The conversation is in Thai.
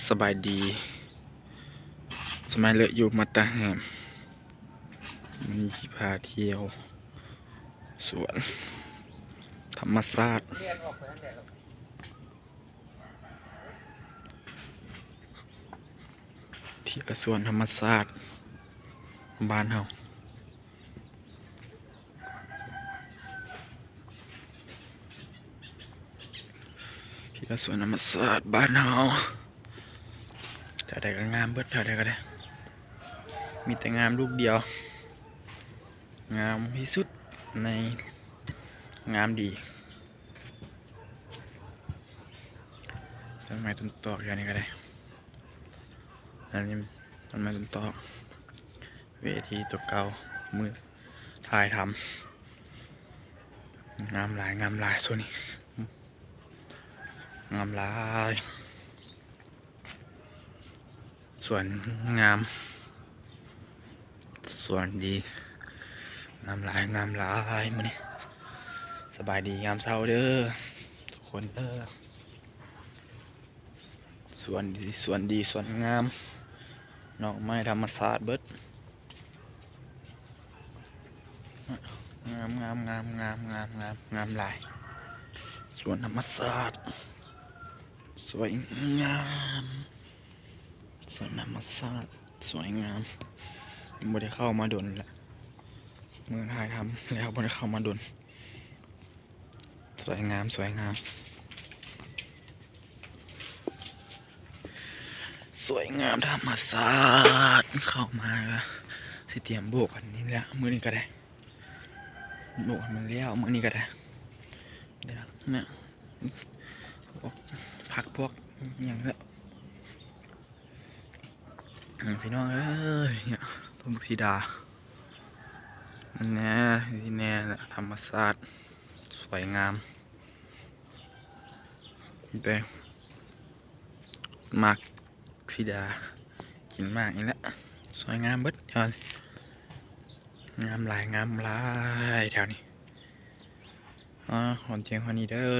สบายดีสมัยเลอะอยู่มาตาหามมีพาเที่ยวสวนธรรมศาสตร์เที่ยวสวนธรรมศาสตร์บ้านเฮาเที่ยวสวนธรรมศาสตร์บ้านเฮาถ้าได้ก็งามเบิดถ้าได้ก็ได้มีแต่งามลูกเดียวงามที่สุดในงามดีต้นไม้ต้นตอกอย่างนี้ก็ได้อันนี้ต้นไม้ต้นตอกเวทีตัวเก่ามือถ่ายทำงามหลายส่วนนี้งามหลายส่วนงามส่วนดีงามหลายมื้อนี้สบายดียามเช้าเด้อทุกคนเด้อส่วนดีส่วนงามดอกไม้ธรรมศาสตร์เบิดงามหลายส่วนธรรมศาสตร์สวยงามส่วนธรรมศาสตร์สวยงามบ่ได้เข้ามาดนละเมื่อถ่ายทำแล้วบ่ได้เข้ามาดนสวยงามธรรมศาสตร์เข้ามาสิเตรียมโบกอันนี้แหละมื้อนี้ก็ได้โบกมันแล้วมื้อนี้ก็ได้เนี่ยพักพวกอย่างละพี่น้องเอ้ยเนี่ยต้นบุกสีดานั่นแน่ที่แน่ธรรมศาสตร์สวยงามแต่มากสีดากินมากนี่แหละสวยงามเบิดแถวงามหลายแถวนี้หอนเจียงคนนี้เด้อ